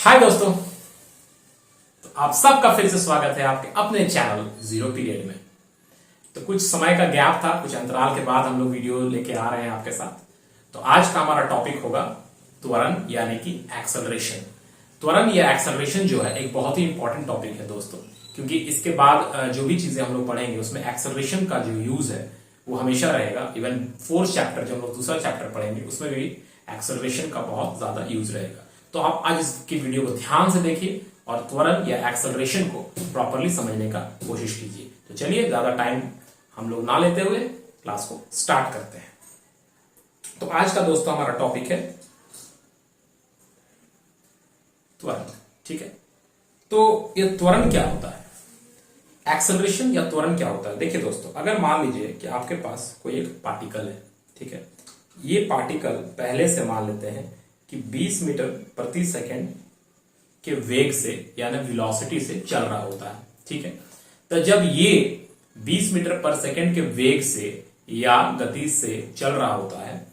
हाय दोस्तों, तो आप सबका फिर से स्वागत है आपके अपने चैनल जीरो पीरियड में। तो कुछ समय का गैप था, कुछ अंतराल के बाद हम लोग वीडियो लेके आ रहे हैं आपके साथ। तो आज का हमारा टॉपिक होगा त्वरण यानी कि एक्सेलरेशन। त्वरण या एक्सेलरेशन जो है एक बहुत ही इंपॉर्टेंट टॉपिक है दोस्तों, क्योंकि इसके बाद जो भी चीजें हम लोग पढ़ेंगे उसमें एक्सेलरेशन का जो यूज है वो हमेशा रहेगा। इवन फोर्थ चैप्टर जब हम लोग दूसरा चैप्टर पढ़ेंगे उसमें भी एक्सेलरेशन का बहुत ज्यादा यूज रहेगा। तो आप आज इसकी वीडियो को ध्यान से देखिए और त्वरण या एक्सेलरेशन को प्रॉपरली समझने का कोशिश कीजिए। तो चलिए ज्यादा टाइम हम लोग ना लेते हुए क्लास को स्टार्ट करते हैं। तो आज का दोस्तों हमारा टॉपिक है त्वरण। ठीक है, तो ये त्वरण क्या होता है, एक्सेलरेशन या त्वरण क्या होता है? देखिए दोस्तों, अगर मान लीजिए कि आपके पास कोई एक पार्टिकल है, ठीक है, ये पार्टिकल पहले से मान लेते हैं कि 20 मीटर प्रति सेकंड के वेग से यानी वेलोसिटी से चल रहा होता है। ठीक है, तो जब ये 20 मीटर पर सेकंड के वेग से या गति से चल रहा होता है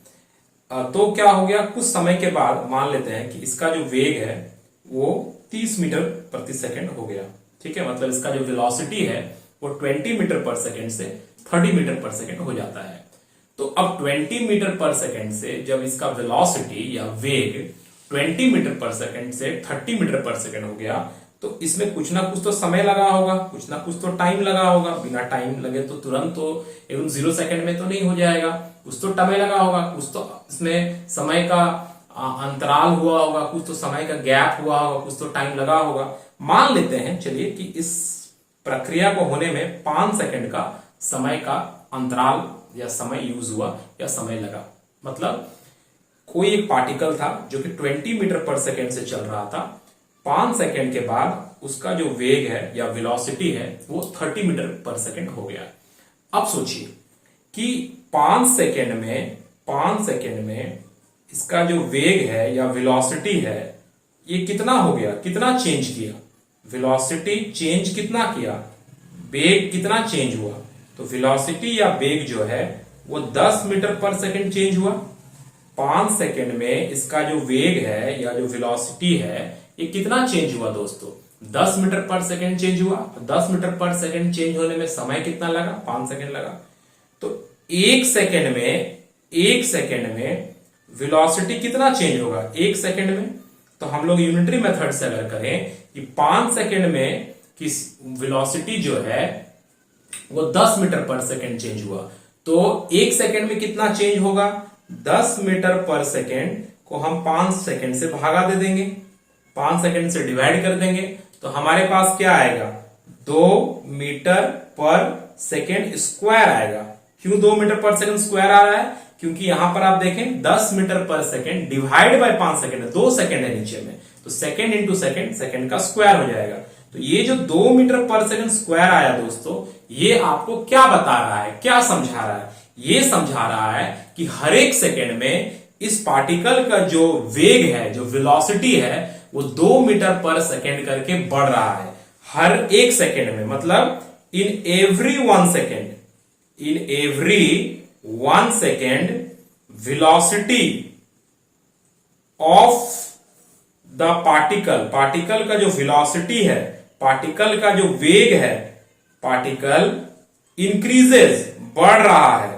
तो क्या हो गया, कुछ समय के बाद मान लेते हैं कि इसका जो वेग है वो 30 मीटर प्रति सेकंड हो गया। ठीक है, मतलब इसका जो वेलोसिटी है वो 20 मीटर पर सेकंड से 30 मीटर पर सेकंड हो जाता है। तो अब 20 मीटर पर सेकंड से जब इसका वेलोसिटी या वेग 20 मीटर पर सेकंड से 30 मीटर पर सेकंड हो गया तो इसमें कुछ ना कुछ तो समय लगा होगा, कुछ ना कुछ तो टाइम लगा होगा। बिना टाइम लगे तो तुरंत तो एवं 0 सेकंड में तो नहीं हो जाएगा, कुछ तो समय लगा होगा, कुछ तो इसमें समय का अंतराल हुआ होगा, कुछ तो समय का गैप हुआ होगा, कुछ तो टाइम लगा होगा। मान लेते हैं चलिए कि इस प्रक्रिया को होने में 5 सेकंड का समय का अंतराल या समय यूज हुआ या समय लगा। मतलब कोई एक पार्टिकल था जो कि 20 मीटर पर सेकंड से चल रहा था, 5 सेकंड के बाद उसका जो वेग है या वेलोसिटी है वो 30 मीटर पर सेकंड हो गया। अब सोचिए कि 5 सेकंड में इसका जो वेग है या वेलोसिटी है ये कितना हो गया, कितना चेंज किया, वेलोसिटी चेंज कितना किया, वेग कितना चेंज हुआ। तो वेलोसिटी या वेग जो है वो 10 मीटर पर सेकंड चेंज हुआ। 5 सेकंड में इसका जो वेग है या जो वेलोसिटी है ये कितना चेंज हुआ दोस्तों, 10 मीटर पर सेकंड चेंज हुआ। 10 मीटर पर सेकंड चेंज होने में समय कितना लगा, 5 सेकंड लगा। तो 1 सेकंड में वेलोसिटी कितना चेंज होगा 1 सेकंड में। तो हम लोग यूनिटरी मेथड से अगर करें कि 5 सेकंड में किस वेलोसिटी जो है वो 10 मीटर पर सेकंड चेंज हुआ तो 1 सेकंड में कितना चेंज होगा, 10 मीटर पर सेकंड को हम 5 सेकंड से भागा दे देंगे, 5 सेकंड से डिवाइड कर देंगे तो हमारे पास क्या आएगा, 2 मीटर पर सेकंड स्क्वायर आएगा। क्यों 2 मीटर पर सेकंड स्क्वायर आ रहा है, क्योंकि यहां पर आप देखें 10 मीटर पर सेकंड डिवाइड बाय 5 सेकंड है, 2 सेकंड है नीचे में, तो सेकंड इंटू सेकंड, सेकंड का स्क्वायर हो जाएगा। तो ये जो 2 मीटर पर सेकंड स्क्वायर आया दोस्तों, ये आपको क्या बता रहा है, क्या समझा रहा है, ये समझा रहा है कि हर एक सेकंड में इस पार्टिकल का जो वेग है, जो वेलोसिटी है वो 2 मीटर पर सेकंड करके बढ़ रहा है हर एक सेकंड में। मतलब in every 1 second velocity of the particle का जो वेलोसिटी है, पार्टिकल का जो वेग है, पार्टिकल इंक्रीजेस, बढ़ रहा है,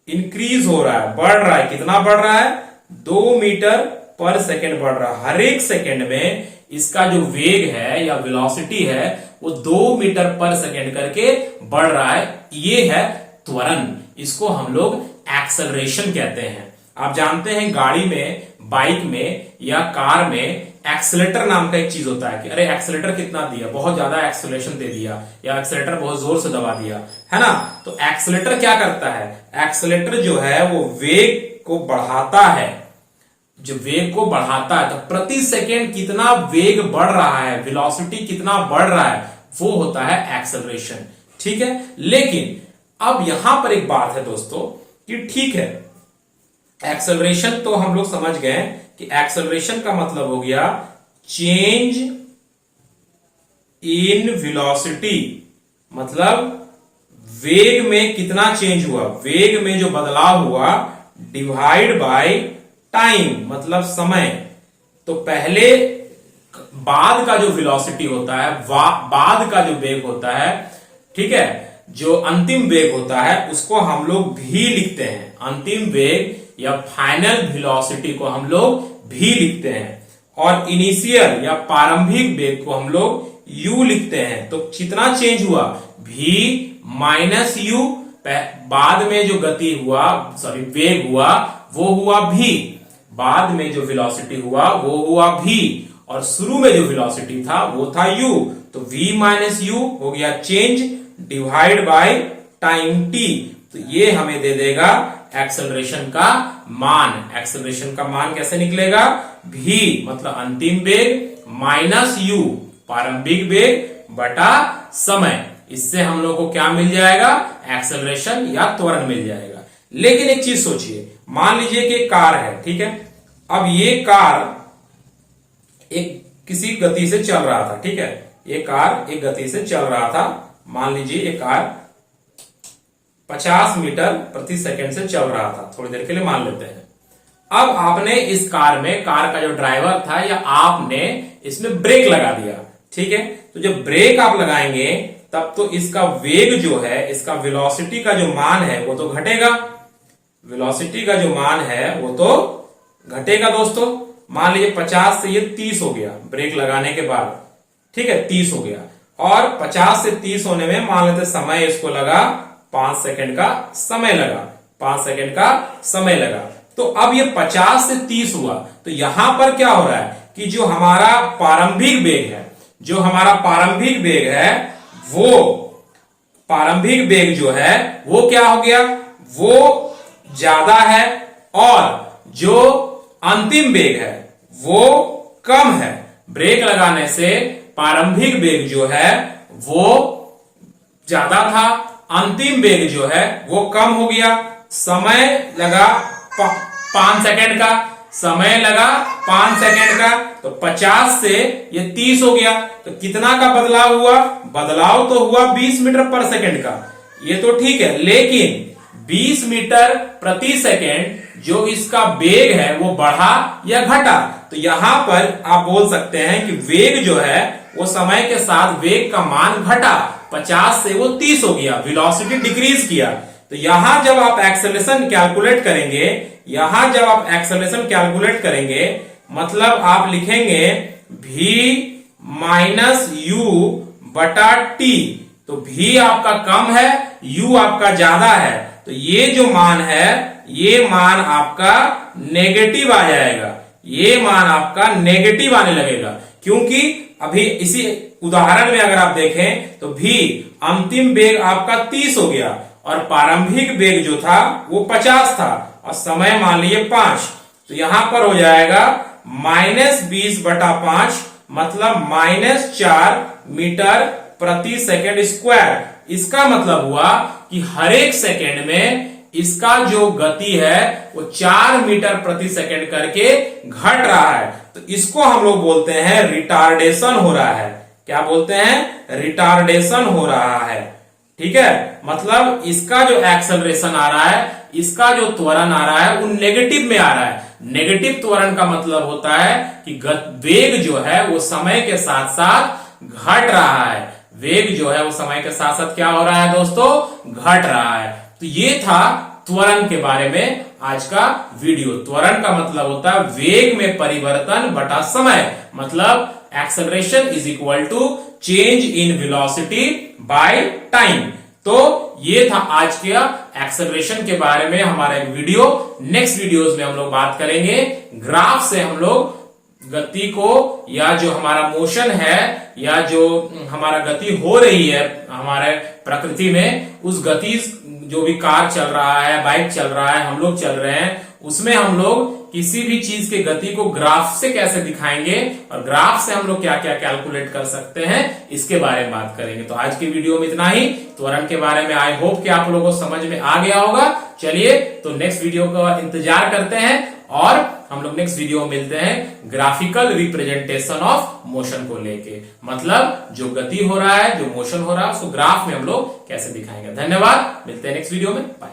इंक्रीज हो रहा है, बढ़ रहा है। कितना बढ़ रहा है, 2 मीटर पर सेकंड बढ़ रहा है। हर एक सेकंड में इसका जो वेग है या वेलोसिटी है वो 2 मीटर पर सेकंड करके बढ़ रहा है। ये है त्वरण, इसको हम लोग एक्सेलरेशन कहते हैं। आप जानते हैं गाड़ी में, बाइक में या कार में एक्सेलेटर नाम का एक चीज होता है कि अरे एक्सेलेटर कितना दिया, बहुत ज्यादा एक्सेलरेशन दे दिया या एक्सेलेटर बहुत जोर से दबा दिया, है ना। तो एक्सेलेटर क्या करता है, एक्सेलेटर जो है वो वेग को बढ़ाता है, जो वेग को बढ़ाता है। तो प्रति सेकेंड कितना वेग बढ़ रहा है, वेलोसिटी कितना बढ़ रहा है, वो होता है एक्सेलरेशन। ठीक है, लेकिन अब यहां पर एक बात है दोस्तों कि ठीक है, एक्सेलरेशन तो हम लोग समझ गए कि एक्सेलरेशन का मतलब हो गया चेंज इन वेलोसिटी, मतलब वेग में कितना चेंज हुआ, वेग में जो बदलाव हुआ डिवाइड बाय टाइम, मतलब समय। तो पहले बाद का जो वेलोसिटी होता है, बाद का जो वेग होता है, ठीक है, जो अंतिम वेग होता है उसको हम लोग भी लिखते हैं। अंतिम वेग या फाइनल वेलोसिटी को हम लोग भी लिखते हैं, और इनिशियल या प्रारंभिक वेग को हम लोग u लिखते हैं। तो कितना चेंज हुआ, v माइनस u, बाद में जो गति हुआ, सॉरी वेग हुआ वो हुआ v, बाद में जो वेलोसिटी हुआ वो हुआ v, और शुरू में जो वेलोसिटी था वो था u। तो v माइनस u हो गया change divide by time t। तो ये हमें दे देगा एक्सेलरेशन का मान। एक्सेलरेशन का मान कैसे निकलेगा, v मतलब अंतिम वेग माइनस u प्रारंभिक वेग बटा समय। इससे हम लोग को क्या मिल जाएगा, एक्सेलरेशन या त्वरण मिल जाएगा। लेकिन एक चीज सोचिए, मान लीजिए कि कार है, ठीक है, अब ये कार एक किसी गति से चल रहा था, ठीक है, ये कार एक गति से चल रहा था। मान लीजिए ये कार 50 मीटर प्रति सेकंड से चल रहा था, थोड़ी देर के लिए मान लेते हैं। अब आपने इस कार में, कार का जो ड्राइवर था या आपने इसमें ब्रेक लगा दिया, ठीक है। तो जब ब्रेक आप लगाएंगे तब तो इसका वेग जो है, इसका वेलोसिटी का जो मान है वो तो घटेगा, वेलोसिटी का जो मान है वो तो घटेगा दोस्तों। मान लीजिए 50 से ये 30 हो गया ब्रेक लगाने के बाद, ठीक है, 30 हो गया, और 50 से 30 होने में मान लेते समय इसको लगा 5 सेकंड का समय लगा, 5 सेकंड का समय लगा। तो अब ये 50 से 30 हुआ, तो यहां पर क्या हो रहा है कि जो हमारा प्रारंभिक वेग है, जो हमारा प्रारंभिक वेग है, वो प्रारंभिक वेग जो है वो क्या हो गया, वो ज्यादा है, और जो अंतिम वेग है वो कम है। ब्रेक लगाने से प्रारंभिक वेग जो है वो ज्यादा था, अंतिम वेग जो है वो कम हो गया। समय लगा 5 सेकंड का, समय लगा 5 सेकंड का, तो 50 से ये 30 हो गया। तो कितना का बदलाव हुआ, बदलाव तो हुआ 20 मीटर पर सेकंड का, ये तो ठीक है, लेकिन 20 मीटर प्रति सेकंड जो इसका वेग है वो बढ़ा या घटा। तो यहां पर आप बोल सकते हैं कि वेग जो है वो समय के साथ वेग का मान घटा, 50 से वो 30 हो गया, वेलोसिटी डिक्रीज किया। तो यहां जब आप एक्सेलरेशन कैलकुलेट करेंगे, यहां जब आप एक्सेलरेशन कैलकुलेट करेंगे, मतलब आप लिखेंगे v माइनस u बटा t। तो v आपका कम है, u आपका ज्यादा है, तो ये जो मान है ये मान आपका नेगेटिव आ जाएगा, ये मान आपका नेगेटिव आने लगेगा। क्योंकि अभी इसी उदाहरण में अगर आप देखें तो v अंतिम वेग आपका 30 हो गया, और प्रारंभिक वेग जो था वो 50 था, और समय मान लीजिए 5। तो यहां पर हो जाएगा -20 बटा 5, मतलब -4 मीटर प्रति सेकंड स्क्वायर। इसका मतलब हुआ कि हर एक सेकंड में इसका जो गति है वो 4 मीटर प्रति सेकंड करके घट रहा है। तो इसको हम लोग बोलते हैं रिटार्डेशन हो रहा है। क्या बोलते हैं, रिटार्डेशन हो रहा है, ठीक है। मतलब इसका जो एक्सेलरेशन आ रहा है, इसका जो त्वरण आ रहा है वो नेगेटिव में आ रहा है। नेगेटिव त्वरण का मतलब होता है कि वेग जो है वो समय के साथ साथ घट रहा है, वेग जो है वो समय के साथ साथ क्या हो रहा है दोस्तों, घट रहा है। तो ये था त्वरण के बारे में आज का वीडियो। त्वरण का मतलब होता है वेग में परिवर्तन बटा समय, मतलब acceleration is equal to change in velocity by time. तो ये था आज के एक्सेलरेशन के बारे में हमारा एक वीडियो। नेक्स्ट वीडियोस में हम लोग बात करेंगे ग्राफ से हम लोग गति को, या जो हमारा मोशन है, या जो हमारा गति हो रही है हमारे प्रकृति में, उस गति जो भी कार चल रहा है, बाइक चल रहा है, हम लोग चल रहे हैं, उसमें हम लोग किसी भी चीज के गति को ग्राफ से कैसे दिखाएंगे, और ग्राफ से हम लोग क्या क्या कैलकुलेट कर सकते हैं, इसके बारे में बात करेंगे। तो आज की वीडियो में इतना ही। त्वरण के बारे में आई होप कि आप लोगों को समझ में आ गया होगा। चलिए तो नेक्स्ट वीडियो का इंतजार करते हैं, और हम लोग नेक्स्ट वीडियो में मिलते हैं ग्राफिकल रिप्रेजेंटेशन ऑफ मोशन को लेके, मतलब जो गति हो रहा है, जो मोशन हो रहा है, उसको ग्राफ में हम लोग कैसे दिखाएंगे। धन्यवाद, मिलते हैं नेक्स्ट वीडियो में, बाय।